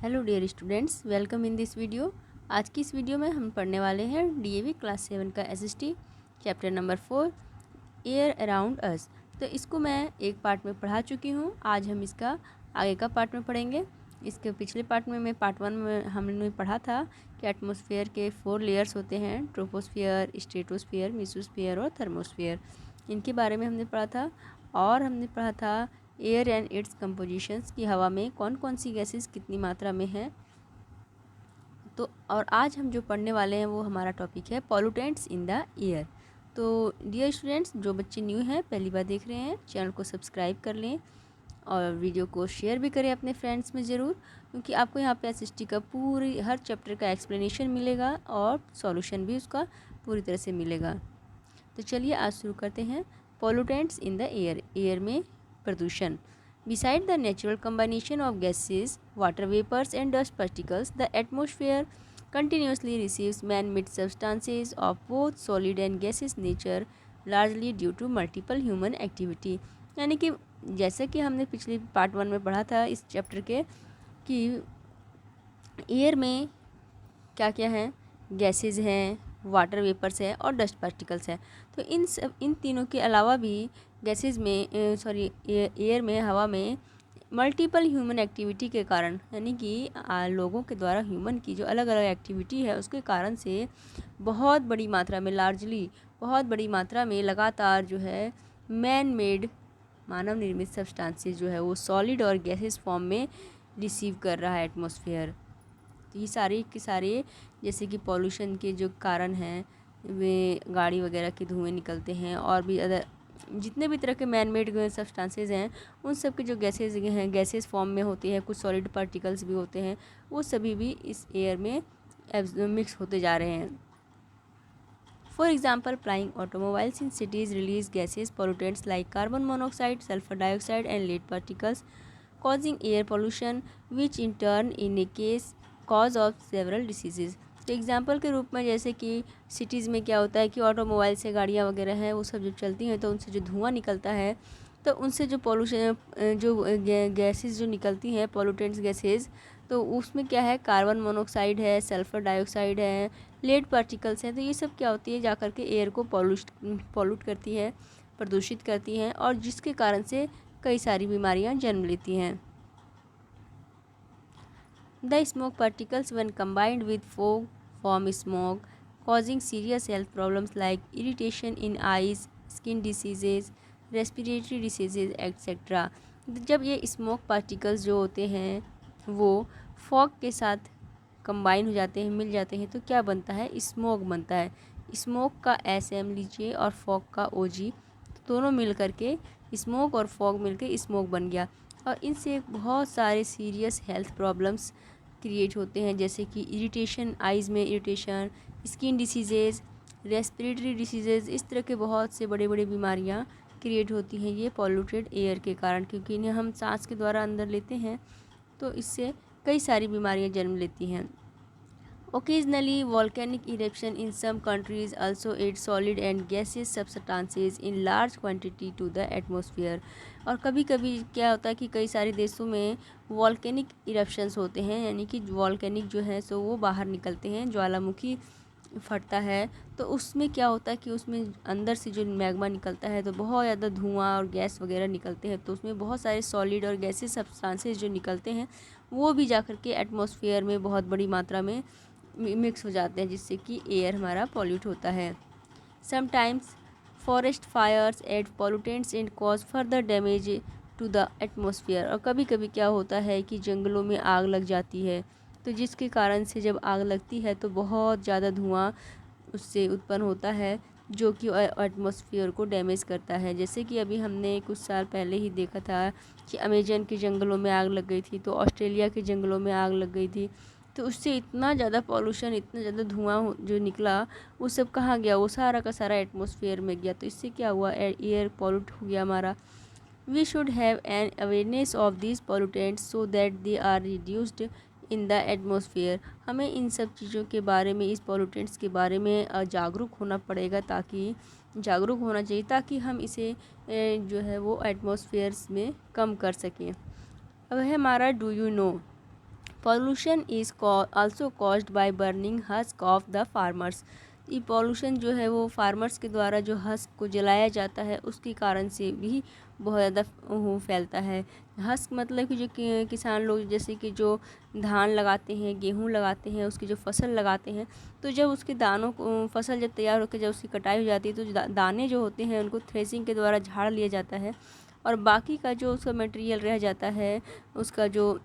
Hello dear students, welcome in this video. आज की इस वीडियो में हम पढ़ने वाले हैं डीएवी क्लास 7 का SST chapter number 4 air around us. तो इसको मैं एक पार्ट में पढ़ा चुकी हूँ। आज हम इसका आगे का पार्ट में पढ़ेंगे। इसके पिछले पार्ट में पार्ट 1 में हमने पढ़ा था कि एटमॉस्फेयर के 4 लेयर्स होते हैं, ट्रोपोस्फियर, स्ट्रेटोस्फियर, मेसोस्फियर और थर्मोस्फियर। इनके बारे में हमने पढ़ा था। और हमने पढ़ा था एयर एंड इट्स कंपोजिशंस की हवा में कौन कौन सी गैसेस कितनी मात्रा में है। तो और आज हम जो पढ़ने वाले हैं वो हमारा टॉपिक है पॉल्यूटेंट्स इन द एयर। तो डियर स्टूडेंट्स, जो बच्चे न्यू हैं, पहली बार देख रहे हैं, चैनल को सब्सक्राइब कर लें और वीडियो को शेयर भी करें अपने फ्रेंड्स में ज़रूर, क्योंकि आपको यहाँ पे एसएसटी का पूरी हर चैप्टर का एक्सप्लेनेशन मिलेगा और सॉल्यूशन भी उसका पूरी तरह से मिलेगा। तो चलिए आज शुरू करते हैं। Pollutants in the air, air में प्रदूषण। Beside the natural combination of gases, water vapors and dust particles, the atmosphere continuously receives man-made substances of both solid and gaseous nature, largely due to multiple human activity। यानी कि जैसे कि हमने पिछले part 1 में पढ़ा था इस चैप्टर के कि एयर में क्या क्या है, गैसेस हैं, वाटर वेपर्स है और डस्ट पार्टिकल्स है। तो इन तीनों के अलावा भी गैसेस में एयर में, हवा में मल्टीपल ह्यूमन एक्टिविटी के कारण, यानी कि लोगों के द्वारा ह्यूमन की जो अलग अलग एक्टिविटी है उसके कारण से बहुत बड़ी मात्रा में, लार्जली बहुत बड़ी मात्रा में लगातार जो है मैन मेड, मानव निर्मित सब्सटेंसेस जो है वो सॉलिड और गैसेस फॉर्म में रिसीव कर रहा है एटमॉस्फेयर। तो ये सारे के सारे जैसे कि पॉल्यूशन के जो कारण हैं, वे गाड़ी वगैरह के धुएं निकलते हैं और भी अदर जितने भी तरह के मैन मेड सब्सटेंसेज हैं, उन सब के जो गैसेज हैं, गैसेस फॉर्म में होती हैं, कुछ सॉलिड पार्टिकल्स भी होते हैं, वो सभी भी इस एयर में मिक्स होते जा रहे हैं। For example, flying automobiles in cities release gases pollutants like carbon monoxide, sulphur dioxide and lead particles, causing air pollution, which in turn in a case cause of several diseases। तो example के रूप में जैसे कि cities में क्या होता है कि ऑटोमोबाइल से गाड़ियाँ वगैरह हैं वो सब जब चलती हैं तो उनसे जो धुआं निकलता है, तो उनसे जो पॉल्यूशन, जो गैसेस जो निकलती हैं, पॉल्यूटेंट्स गैसेस, तो उसमें क्या है, कार्बन मोनोऑक्साइड है, सल्फर डाइऑक्साइड है, लेड पार्टिकल्स हैं। तो ये सब क्या होती है, जाकर के एयर को पॉल्यूट करती है, प्रदूषित करती हैं, और जिसके कारण से कई सारी बीमारियां जन्म लेती हैं। The smoke particles when combined with fog form smoke, causing serious health problems like irritation in eyes, skin diseases, respiratory diseases, etc। जब ये स्मोक पार्टिकल्स जो होते हैं वो फॉग के साथ कंबाइन हो जाते हैं, मिल जाते हैं, तो क्या बनता है, स्मोक बनता है। स्मोक का SM लीजिए और फॉग का OG, दोनों मिल करके स्मोक और फॉग मिलकर स्मोक बन गया। और इनसे बहुत सारे सीरियस हेल्थ प्रॉब्लम्स क्रिएट होते हैं, जैसे कि इरिटेशन, आइज़ में irritation, skin diseases, respiratory diseases, इस तरह के बहुत से बड़े बड़े बीमारियां क्रिएट होती हैं ये पॉल्यूटेड एयर के कारण, क्योंकि इन्हें हम सांस के द्वारा अंदर लेते हैं, तो इससे कई सारी बीमारियां जन्म लेती हैं। Occasionally, volcanic eruption in some countries also add solid and gaseous substances in large quantity to the atmosphere। और कभी कभी क्या होता है कि कई सारे देशों में वॉल्केनिक इरप्शंस होते हैं, यानी कि वॉल्केनिक जो है सो वो बाहर निकलते हैं, ज्वालामुखी फटता है, तो उसमें क्या होता है कि उसमें अंदर से जो मैग्मा निकलता है तो बहुत ज़्यादा धुआं और गैस वगैरह निकलते हैं, तो उसमें बहुत सारे सॉलिड और गैसेस सब्सटेंसेस जो निकलते हैं वो भी जाकर के एटमॉस्फेयर में बहुत बड़ी मात्रा में मिक्स हो जाते हैं, जिससे कि एयर हमारा पॉल्यूट होता है। Sometimes forest fires add pollutants and cause further damage to the atmosphere. और कभी कभी क्या होता है कि जंगलों में आग लग जाती है, तो जिसके कारण से जब आग लगती है तो बहुत ज़्यादा धुआं उससे उत्पन्न होता है, जो कि एटमॉस्फेयर को डैमेज करता है। जैसे कि अभी हमने कुछ साल पहले ही देखा था कि अमेजन के जंगलों में आग लग गई थी, तो ऑस्ट्रेलिया के जंगलों में आग लग गई थी, तो उससे इतना ज़्यादा पॉल्यूशन, इतना ज़्यादा धुआं जो निकला, वो सब कहाँ गया, वो सारा का सारा एटमॉस्फेयर में गया। तो इससे क्या हुआ, एयर पॉल्यूट हो गया हमारा। We should have an awareness of this pollutants so that they are reduced in the atmosphere. हमें इन सब चीज़ों के बारे में, इस पॉल्यूटेंट्स के बारे में जागरूक होना पड़ेगा, जागरूक होना चाहिए ताकि हम इसे जो है वो एटमॉस्फेयर्स में कम कर सकें। अब है हमारा do you no. Pollution is also caused by burning husk of the farmers. ये पॉल्यूशन जो है वो फार्मर्स के द्वारा जो हस्क को जलाया जाता है उसके कारण से भी बहुत ज़्यादा फैलता है। हस्क मतलब कि जो किसान लोग जैसे कि जो धान लगाते हैं, गेहूँ लगाते हैं, उसकी जो फसल लगाते हैं, तो जब उसके दानों को फसल जब तैयार होकर जब उसकी कटाई हो जाती है तो दाने जो होते हैं उनको थ्रेसिंग के द्वारा झाड़ लिया जाता है और बाकी का जो उसका मटेरियल रह जाता है, उसका जो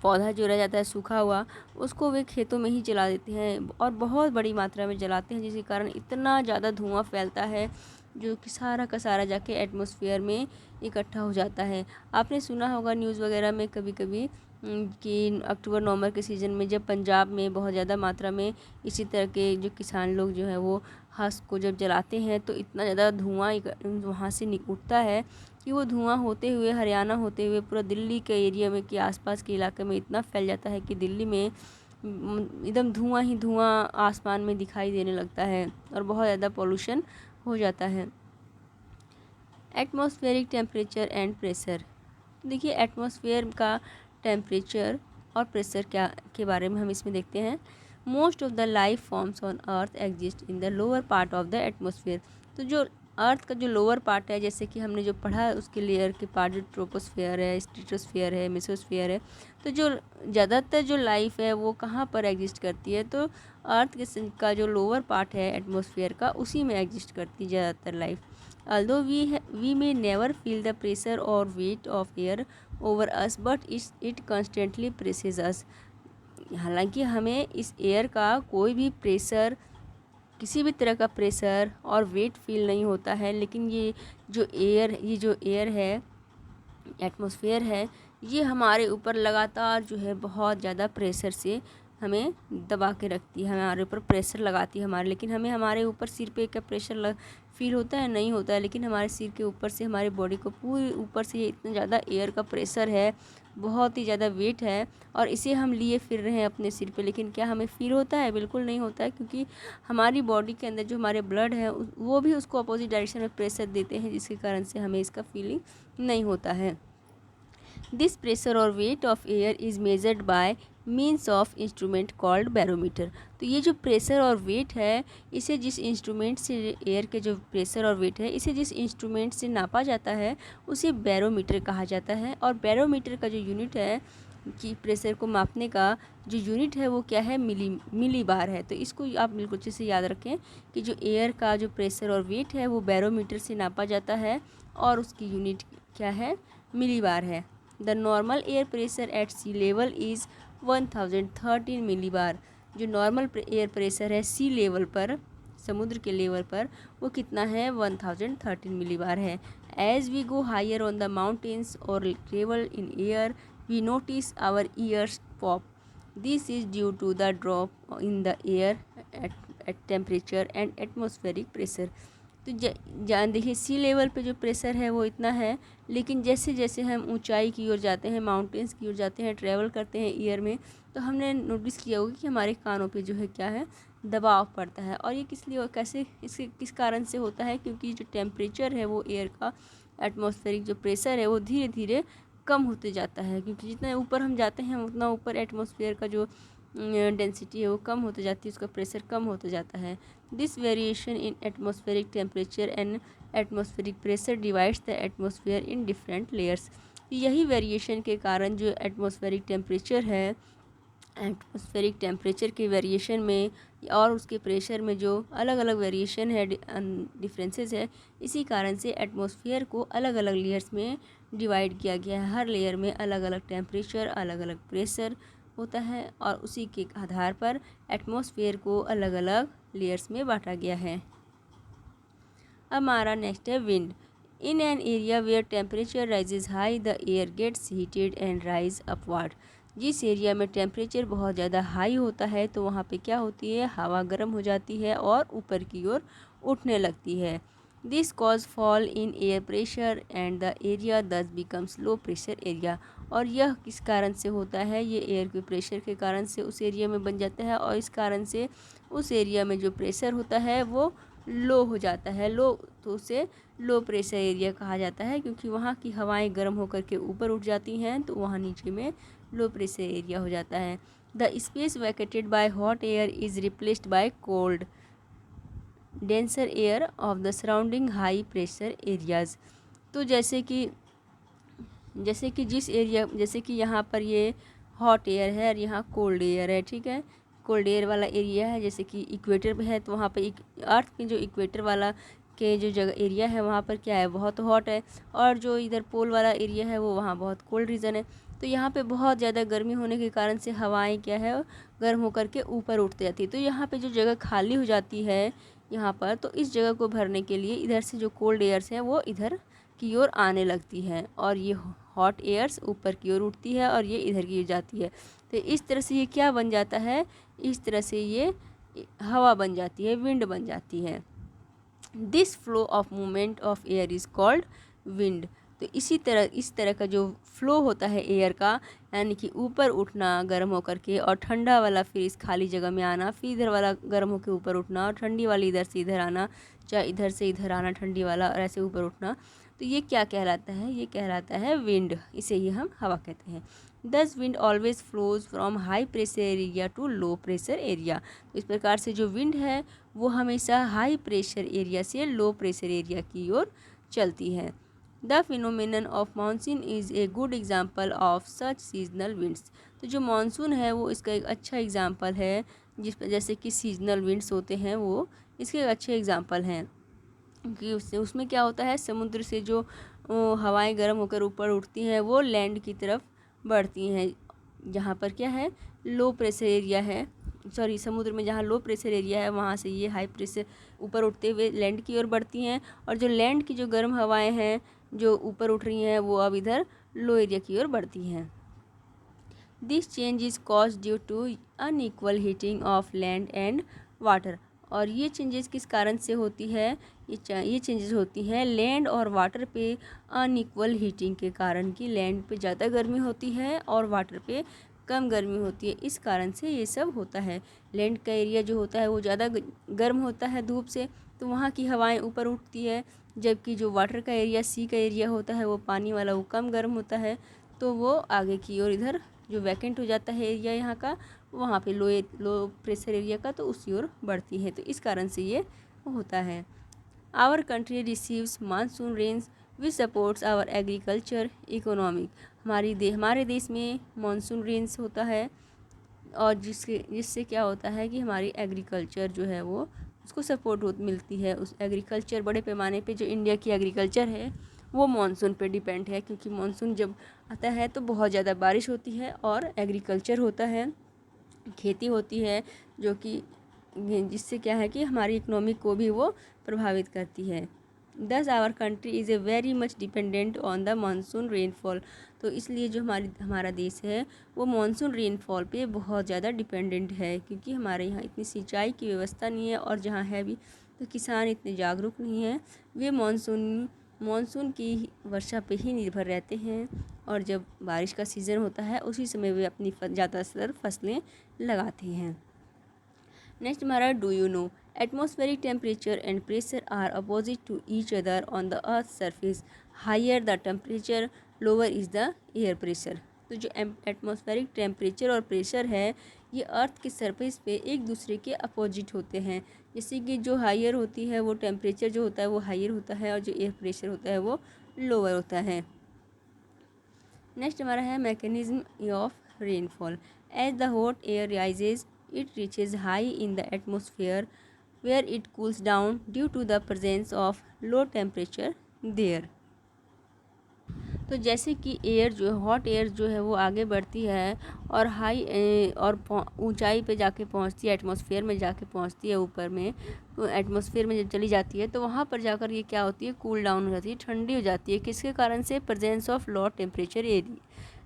पौधा जो रह जाता है सूखा हुआ, उसको वे खेतों में ही जला देते हैं और बहुत बड़ी मात्रा में जलाते हैं, जिसके कारण इतना ज़्यादा धुआं फैलता है जो कि सारा का सारा जाके एटमॉस्फेयर में इकट्ठा हो जाता है। आपने सुना होगा न्यूज़ वगैरह में कभी कभी कि अक्टूबर नवंबर के सीज़न में जब पंजाब में बहुत ज़्यादा मात्रा में इसी तरह के जो किसान लोग जो हैं वो हंस को जब जलाते हैं तो इतना ज़्यादा धुआं वहाँ से उठता है कि वो धुआं होते हुए हरियाणा होते हुए पूरा दिल्ली के एरिया में, के आसपास के इलाके में इतना फैल जाता है कि दिल्ली में एकदम धुआं ही धुआं आसमान में दिखाई देने लगता है और बहुत ज़्यादा पोल्यूशन हो जाता है। Atmospheric temperature and pressure. देखिए एटमॉस्फेयर का टेम्परेचर और प्रेशर क्या के बारे में हम इसमें देखते हैं। Most of the life forms on earth exist in the lower part of the atmosphere. तो जो अर्थ का जो लोअर पार्ट है, जैसे कि हमने जो पढ़ा है उसके लेयर के पार्ट जो ट्रोपोस्फेयर है, स्ट्रेटोस्फेयर है, मेसोस्फेयर है, तो जो ज़्यादातर जो लाइफ है वो कहाँ पर एग्जिस्ट करती है, तो अर्थ का जो लोअर पार्ट है एटमॉस्फेयर का उसी में एग्जिस्ट करती है ज़्यादातर life. Although we may never feel the pressure or weight of air over us, but it constantly presses us। हालांकि हमें इस एयर का कोई भी प्रेशर, किसी भी तरह का प्रेशर और वेट फील नहीं होता है, लेकिन ये जो एयर है, एटमॉस्फेयर है, ये हमारे ऊपर लगातार जो है बहुत ज़्यादा प्रेशर से हमें दबा के रखती है, हमारे ऊपर प्रेशर लगाती है हमारे। लेकिन हमें हमारे ऊपर सिर पे का प्रेशर फील होता है नहीं होता है, लेकिन हमारे सिर के ऊपर से हमारे बॉडी को पूरी ऊपर से इतना ज़्यादा एयर का प्रेशर है, बहुत ही ज़्यादा वेट है और इसे हम लिए फिर रहे हैं अपने सिर पे, लेकिन क्या हमें फील होता है? बिल्कुल नहीं होता है, क्योंकि हमारी बॉडी के अंदर जो हमारे ब्लड है वो भी उसको अपोजिट डायरेक्शन में प्रेशर देते हैं, जिसके कारण से हमें इसका फीलिंग नहीं होता है। दिस प्रेशर और weight of air is measured by means of instrument called barometer. तो ये जो प्रेशर और वेट है, इसे जिस इंस्ट्रूमेंट से एयर के जो प्रेशर और वेट है, इसे जिस इंस्ट्रूमेंट से नापा जाता है उसे बैरोमीटर कहा जाता है। और बैरोमीटर का जो यूनिट है कि प्रेशर को मापने का जो यूनिट है वो क्या है? मिली बार है। तो इसको आप बिल्कुल अच्छे से याद रखें कि जो एयर का जो प्रेशर और वेट है वो बैरोमीटर से नापा जाता है और उसकी यूनिट क्या है? मिली बार है। The normal air pressure at sea level is 1013 millibar. जो नॉर्मल एयर प्रेशर है सी लेवल पर, समुद्र के लेवल पर, वो कितना है? 1013 मिली बार है। As we go higher on the mountains और travel in air we notice our ears pop. This is due to the drop in the air at temperature and atmospheric pressure. तो देखिए सी level पे जो pressure है वो इतना है, लेकिन जैसे जैसे हम ऊंचाई की ओर जाते हैं, माउंटेन्स की ओर जाते हैं, ट्रैवल करते हैं ईयर में, तो हमने नोटिस किया होगा कि हमारे कानों पे जो है क्या है? दबाव पड़ता है। और ये किस लिए और कैसे, इसके किस कारण से होता है? क्योंकि जो टेम्परेचर है वो एयर का, एटमॉस्फेरिक जो प्रेशर है वो धीरे धीरे कम होते जाता है, क्योंकि जितना ऊपर हम जाते हैं उतना ऊपर एटमॉस्फेयर का जो डेंसिटी है वो कम होते जाती है, उसका प्रेशर कम होता जाता है। This variation in atmospheric temperature and atmospheric pressure divides the atmosphere in different layers. यही वेरिएशन के कारण जो एटमॉस्फेरिक टेम्परेचर है, एटमॉस्फेरिक टेम्परेचर के वेरिएशन में और उसके प्रेशर में जो अलग अलग वेरिएशन है, डिफरेंसेस है, इसी कारण से एटमॉस्फेयर को अलग अलग लेयर्स में डिवाइड किया गया है। हर लेयर में अलग अलग टेम्परेचर, अलग अलग प्रेशर होता है और उसी के आधार पर एटमॉस्फेयर को अलग अलग लेयर्स में बांटा गया है। अब हमारा नेक्स्ट है wind. In an area where temperature rises high the air gets heated and rise upward. जिस एरिया में टेम्परेचर बहुत ज़्यादा हाई होता है तो वहाँ पे क्या होती है? हवा गर्म हो जाती है और ऊपर की ओर उठने लगती है। This cause fall in air pressure and the area दस बिकम्स लो प्रेशर एरिया। और यह किस कारण से होता है? ये एयर के प्रेशर के कारण से उस एरिया में बन जाता है और इस कारण से उस एरिया में जो प्रेशर होता है वो लो हो जाता है। लो तो उसे लो प्रेशर एरिया कहा जाता है, क्योंकि वहाँ की हवाएं गर्म होकर के ऊपर उठ जाती हैं, तो वहाँ नीचे में लो प्रेशर एरिया हो जाता है। The space vacated by hot air is replaced by cold denser air of the surrounding high pressure areas. तो जैसे कि जैसे कि यहाँ पर ये हॉट एयर है और यहाँ कोल्ड एयर है, ठीक है। कोल्ड एयर वाला एरिया है, जैसे कि इक्वेटर पे है, तो वहाँ पे अर्थ के जो इक्वेटर वाला के जो जगह एरिया है वहाँ पर क्या है, बहुत हॉट है, और जो इधर पोल वाला एरिया है वो वहाँ बहुत कोल्ड रीजन है। तो यहाँ पे बहुत ज़्यादा गर्मी होने के कारण से हवाएं क्या है, गर्म होकर के ऊपर उठती जाती है। तो यहाँ पे जो जगह खाली हो जाती है यहाँ पर, तो इस जगह को भरने के लिए इधर से जो कोल्ड एयर्स है वो इधर की ओर आने लगती है, और ये हॉट एयर्स ऊपर की ओर उठती है और ये इधर की ओर जाती है। तो इस तरह से ये क्या बन जाता है, इस तरह से ये हवा बन जाती है, विंड बन जाती है। This flow of movement of air is called wind. तो इस तरह का जो फ्लो होता है एयर का, यानी कि ऊपर उठना गर्म होकर के, और ठंडा वाला फिर इस खाली जगह में आना, फिर इधर वाला गर्म होकर ऊपर उठना, और ठंडी वाली इधर से इधर आना, चाहे इधर से इधर आना ठंडी वाला, और ऐसे ऊपर उठना, तो ये क्या कहलाता है, ये कहलाता है विंड। इसे ही हम हवा कहते हैं। This wind always flows from high pressure area to low pressure area. तो इस प्रकार से जो विंड है वो हमेशा हाई प्रेशर एरिया से लो प्रेशर एरिया की ओर चलती है। The phenomenon of monsoon is a good example of such seasonal winds. तो जो मानसून है वो इसका एक अच्छा एग्जाम्पल है, जैसे कि सीजनल विंड्स होते हैं वो इसके अच्छे एग्जाम्पल हैं। कि उसमें क्या होता है, समुद्र से जो हवाएं गर्म होकर ऊपर उठती हैं वो लैंड की तरफ बढ़ती हैं, जहाँ पर क्या है, लो प्रेशर एरिया है, सॉरी समुद्र में जहाँ लो प्रेशर एरिया है वहाँ से ये हाई प्रेशर ऊपर उठते हुए लैंड की ओर बढ़ती हैं, और जो लैंड की जो गर्म हवाएं हैं जो ऊपर उठ रही हैं वो अब इधर लो एरिया की ओर बढ़ती हैं। This change is cause due to unequal heating of land and water. और ये चेंजेस किस कारण से होती है, ये चेंजेस होती हैं लैंड और वाटर पे अनइक्वल हीटिंग के कारण, कि लैंड पे ज़्यादा गर्मी होती है और वाटर पे कम गर्मी होती है, इस कारण से ये सब होता है। लैंड का एरिया जो होता है वो ज़्यादा गर्म होता है धूप से, तो वहाँ की हवाएं ऊपर उठती है, जबकि जो वाटर का एरिया, सी का एरिया होता है वो पानी वाला, वो कम गर्म होता है, तो वो आगे की ओर इधर जो वैकेंट हो जाता है एरिया यहाँ का, वहाँ पे लो प्रेशर एरिया का, तो उसी ओर बढ़ती है। तो इस कारण से ये होता है। Our country receives monsoon rains which supports our agriculture economic. हमारे देश में मानसून रेन्स होता है, और जिससे क्या होता है कि हमारी एग्रीकल्चर जो है वो उसको सपोर्ट मिलती है। उस एग्रीकल्चर बड़े पैमाने पे जो इंडिया की एग्रीकल्चर है वो मानसून पे डिपेंड है, क्योंकि मानसून जब आता है तो बहुत ज़्यादा बारिश होती है और एग्रीकल्चर होता है, खेती होती है, जो कि जिससे क्या है कि हमारी इकोनॉमी को भी वो प्रभावित करती है। This our country is a very much dependent on the monsoon rainfall. तो इसलिए जो हमारा देश है वो मानसून रेनफॉल पे बहुत ज़्यादा डिपेंडेंट है, क्योंकि हमारे यहाँ इतनी सिंचाई की व्यवस्था नहीं है, और जहाँ है भी तो किसान इतने जागरूक नहीं हैं, वे मानसून की वर्षा पे ही निर्भर रहते हैं, और जब बारिश का सीज़न होता है उसी समय वे अपनी ज़्यादातर फसलें लगाते हैं। नेक्स्ट हमारा, do you know atmospheric temperature and pressure are opposite to each other on the earth surface. Higher the temperature lower is the air pressure. तो जो एटमॉस्फेरिक टेम्परेचर और प्रेशर है ये अर्थ के सरफेस पे एक दूसरे के अपोजिट होते हैं। जैसे कि जो हायर होती है वो टेम्परेचर जो होता है वो हायर होता है, और जो एयर प्रेशर होता है वो लोअर होता है। नेक्स्ट हमारा है mechanism of rainfall. As the hot air rises it reaches high in the atmosphere where it cools down due to the presence of low temperature there। तो जैसे कि एयर जो हॉट एयर जो है वो आगे बढ़ती है और और ऊंचाई पे जाके पहुंचती है, एटमॉस्फेयर में जाके पहुंचती है ऊपर में, तो एटमॉस्फेयर में जब चली जाती है तो वहाँ पर जाकर ये क्या होती है, कूल डाउन हो जाती है, ठंडी हो जाती है। किसके कारण से, presence of low temperature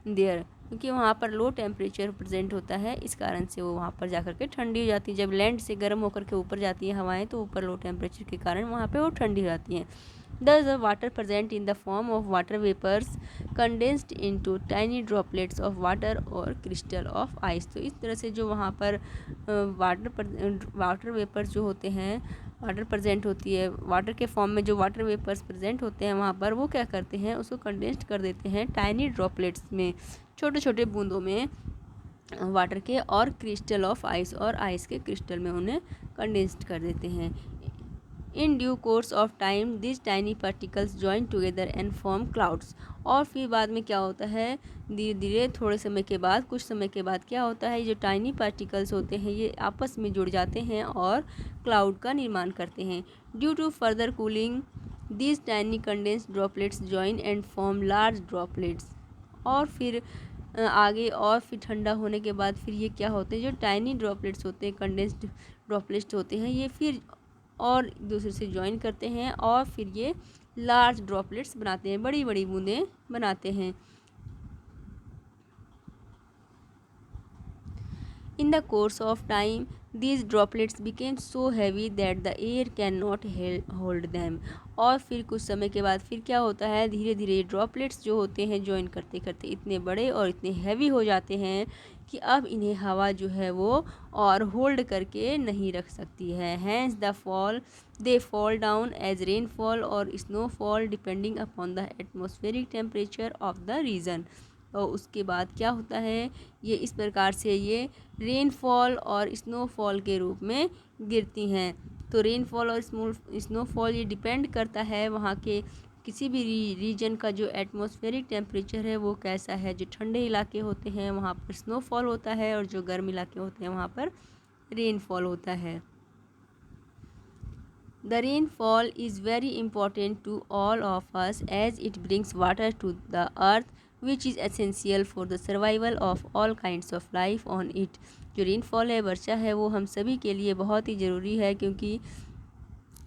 there, क्योंकि वहाँ पर लो टेम्परेचर प्रेजेंट होता है, इस कारण से वो वहाँ पर जाकर के ठंडी हो जाती है। जब लैंड से गर्म होकर के ऊपर जाती है हवाएं, तो ऊपर लो टेम्परेचर के कारण वहाँ पे वो ठंडी हो जाती हैं। Thus, the water present in the form of water vapors condensed into tiny droplets of water or crystal of ice। तो इस तरह से जो वहाँ पर वाटर वेपर्स जो होते हैं वाटर प्रेजेंट होती है, वाटर के फॉर्म में जो वाटर वेपर्स प्रेजेंट होते हैं वहाँ पर, वो क्या करते हैं, उसको कंडेंस्ड कर देते हैं टाइनी ड्रॉपलेट्स में, छोटे छोटे बूंदों में वाटर के, और क्रिस्टल ऑफ आइस, और आइस के क्रिस्टल में उन्हें कंडेंस्ड कर देते हैं। In due course of time this tiny particles join together and form clouds. और फिर बाद में क्या होता है, धीरे धीरे थोड़े समय के बाद, कुछ समय के बाद क्या होता है, जो टाइनी पार्टिकल्स होते हैं ये आपस में जुड़ जाते हैं और क्लाउड का निर्माण करते हैं। Due to further cooling this tiny condensed droplets join and form large droplets. और फिर आगे और फिर ठंडा होने के बाद फिर ये क्या होते हैं, जो टाइनी ड्रॉपलेट्स होते हैं, कंडेंस्ड ड्रॉपलेट्स होते हैं, ये फिर और एक दूसरे से ज्वाइन करते हैं और फिर ये लार्ज ड्रॉपलेट्स बनाते हैं, बड़ी बड़ी बूंदें बनाते हैं। In the course of time, these droplets became so heavy that the air cannot hold them. और फिर कुछ समय के बाद फिर क्या होता है, धीरे धीरे ड्रॉपलेट्स जो होते हैं ज्वाइन करते करते इतने बड़े और इतने हैवी हो जाते हैं कि अब इन्हें हवा जो है वो और होल्ड करके नहीं रख सकती है। Hence they fall down as rainfall और snowfall depending upon the atmospheric temperature of the region. और उसके बाद क्या होता है, ये इस प्रकार से ये रेनफॉल और स्नोफॉल के रूप में गिरती हैं। तो रेनफॉल और स्नोफॉल ये डिपेंड करता है वहाँ के किसी भी रीजन का जो एटमॉस्फेरिक टेम्परेचर है वो कैसा है। जो ठंडे इलाके होते हैं वहाँ पर स्नोफॉल होता है और जो गर्म इलाके होते हैं वहाँ पर रेनफॉल होता है। The rainfall is very important to all of us as it brings water to the earth which is essential for the survival of all kinds of life on it। जो रेनफॉल है, वर्षा है, वो हम सभी के लिए बहुत ही ज़रूरी है क्योंकि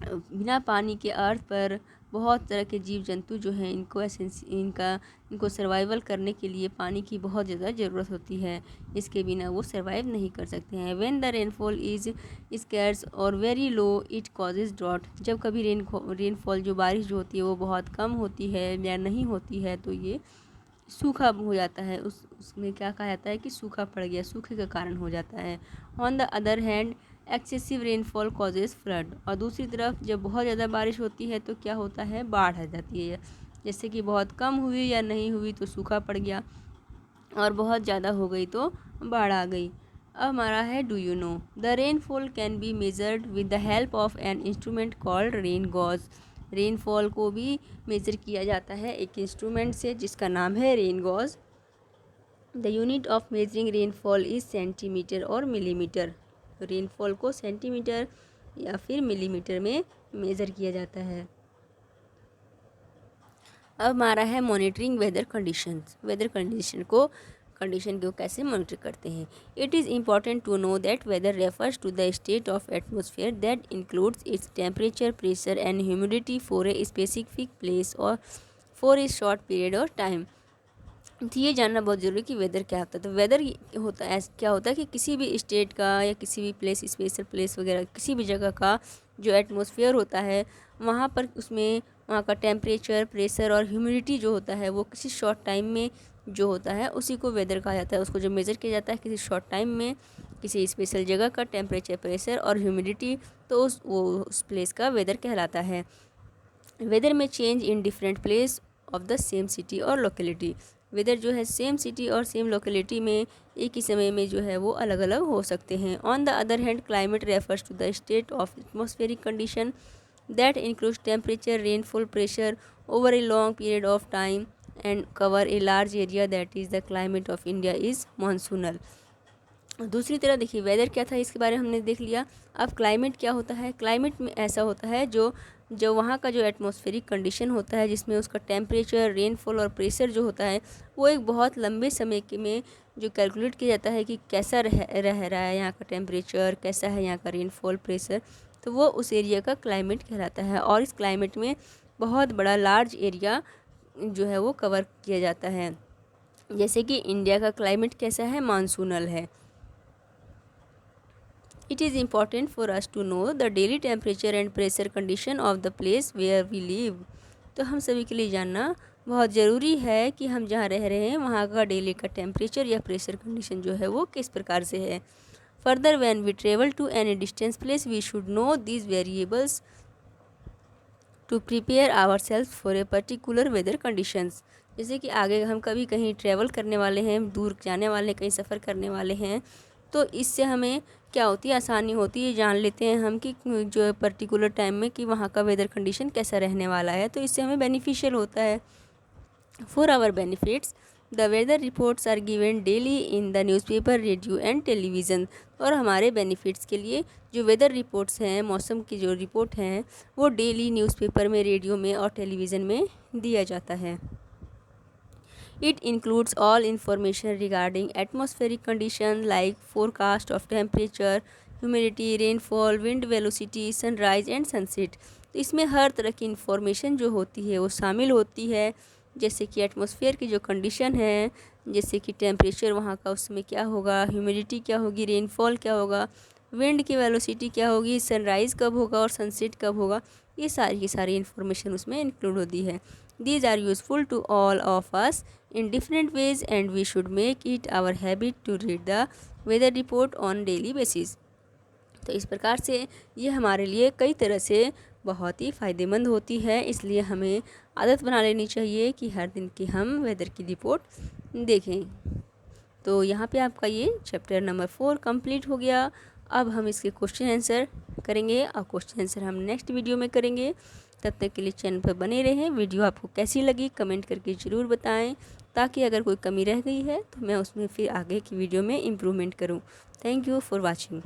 बिना पानी के अर्थ पर बहुत तरह के जीव जंतु जो हैं इनको सर्वाइवल करने के लिए पानी की बहुत ज़्यादा ज़रूरत होती है। इसके बिना वो सर्वाइव नहीं कर सकते हैं। When the rainfall is scarce और very low it causes drought. जब कभी रेनफॉल जो बारिश जो होती है वो बहुत कम होती है या नहीं होती है तो ये सूखा हो जाता है। उसमें क्या कहा जाता है कि सूखा पड़ गया, सूखे का कारण हो जाता है। On the other hand excessive rainfall causes flood. और दूसरी तरफ जब बहुत ज़्यादा बारिश होती है तो क्या होता है, बाढ़ आ जाती है। जैसे कि बहुत कम हुई या नहीं हुई तो सूखा पड़ गया, और बहुत ज़्यादा हो गई तो बाढ़ आ गई। अब हमारा है do you know. The rainfall can be measured with the help of an instrument called rain gauge. Rainfall को भी मेज़र किया जाता है एक इंस्ट्रूमेंट से जिसका नाम है rain gauge. The unit of measuring rainfall is centimetre और मिलीमीटर। रेनफॉल को सेंटीमीटर या फिर मिलीमीटर में मेज़र किया जाता है। अब हमारा है monitoring weather conditions. Weather condition को कैसे मॉनिटर करते हैं। It is important to know that weather refers to the state of atmosphere that includes its temperature, pressure and humidity for a specific place और for a short period of time. तो ये जानना बहुत ज़रूरी कि weather क्या होता है। तो वेदर होता है क्या होता है कि किसी भी स्टेट का या किसी भी प्लेस, स्पेशल प्लेस वगैरह किसी भी जगह का जो एटमॉस्फेयर होता है वहाँ पर उसमें वहाँ का टेम्परेचर, प्रेशर और ह्यूमिडिटी जो होता है वो किसी शॉर्ट टाइम में जो होता है उसी को वेदर कहा जाता है। उसको जो मेज़र किया जाता है किसी शॉर्ट टाइम में किसी स्पेशल जगह का टेम्परेचर, प्रेशर और ह्यूमिडिटी, तो उस प्लेस का वेदर कहलाता है। वेदर में change in different place of the same city और लोकेलिटी। वेदर जो है सेम सिटी और सेम लोकेलिटी में एक ही समय में जो है वो अलग अलग हो सकते हैं। On the other hand climate refers to the state of atmospheric condition that includes temperature, rainfall, pressure over a long period of time and cover a large area. That is the climate of India is monsoonal. दूसरी तरह देखिए weather क्या था, इसके बारे में हमने देख लिया। अब क्लाइमेट क्या होता है। क्लाइमेट में ऐसा होता है जो वहाँ का जो एटमॉस्फेरिक कंडीशन होता है जिसमें उसका टेम्परेचर, रेनफॉल और प्रेशर जो होता है वो एक बहुत लंबे समय के में जो कैलकुलेट किया जाता है कि कैसा रह रहा है यहाँ का टेम्परेचर, कैसा है यहाँ का रेनफॉल, प्रेशर, तो वो उस एरिया का क्लाइमेट कहलाता है। और इस क्लाइमेट में बहुत बड़ा लार्ज एरिया जो है वो कवर किया जाता है। जैसे कि इंडिया का क्लाइमेट कैसा है, मानसूनल है। It is important for us to know the daily temperature and pressure condition of the place where we live। तो हम सभी के लिए जानना बहुत ज़रूरी है कि हम जहाँ रह रहे हैं वहाँ का डेली का टेम्परेचर या प्रेशर कंडीशन जो है वो किस प्रकार से है। Further when we travel to any distance place we should know these variables to prepare our self for a particular weather conditions. जैसे कि आगे हम कभी कहीं ट्रैवल करने वाले हैं, दूर जाने वाले हैं, कहीं सफ़र करने वाले हैं, तो इससे हमें क्या होती है, आसानी होती है, जान लेते हैं हम कि जो पर्टिकुलर टाइम में कि वहाँ का वेदर कंडीशन कैसा रहने वाला है, तो इससे हमें बेनिफिशियल होता है। For our benefits the weather reports are given daily in the newspaper, radio and television. और हमारे बेनिफिट्स के लिए जो वेदर रिपोर्ट्स हैं, मौसम की जो रिपोर्ट हैं, वो डेली न्यूज़पेपर में, रेडियो में और टेलीविज़न में दिया जाता है। It includes all information regarding atmospheric conditions like forecast of temperature, humidity, rainfall, wind velocity, sunrise and sunset। तो इसमें हर तरह की इंफॉर्मेशन जो होती है वो शामिल होती है, जैसे कि एटमॉस्फेयर की जो कंडीशन है, जैसे कि टेम्परेचर वहाँ का उस समय क्या होगा, ह्यूमिडिटी क्या होगी, रेनफॉल क्या होगा, विंड की वेलोसिटी क्या होगी, सनराइज़ कब होगा और सनसेट कब होगा, ये सारी की सारी इन्फॉर्मेशन उसमें इंक्लूड होती है। These are useful to all of us in different ways and we should make it our habit to read the weather report on daily basis। तो इस प्रकार से ये हमारे लिए कई तरह से बहुत ही फ़ायदेमंद होती है, इसलिए हमें आदत बना लेनी चाहिए कि हर दिन की हम वेदर की रिपोर्ट देखें। तो यहाँ पे आपका ये चैप्टर नंबर 4 कंप्लीट हो गया। अब हम इसके क्वेश्चन आंसर करेंगे और क्वेश्चन आंसर हम नेक्स्ट वीडियो में करेंगे। तब तक के लिए चैनल पर बने रहें। वीडियो आपको कैसी लगी कमेंट करके ज़रूर बताएं, ताकि अगर कोई कमी रह गई है तो मैं उसमें फिर आगे की वीडियो में इम्प्रूवमेंट करूं। Thank you for watching.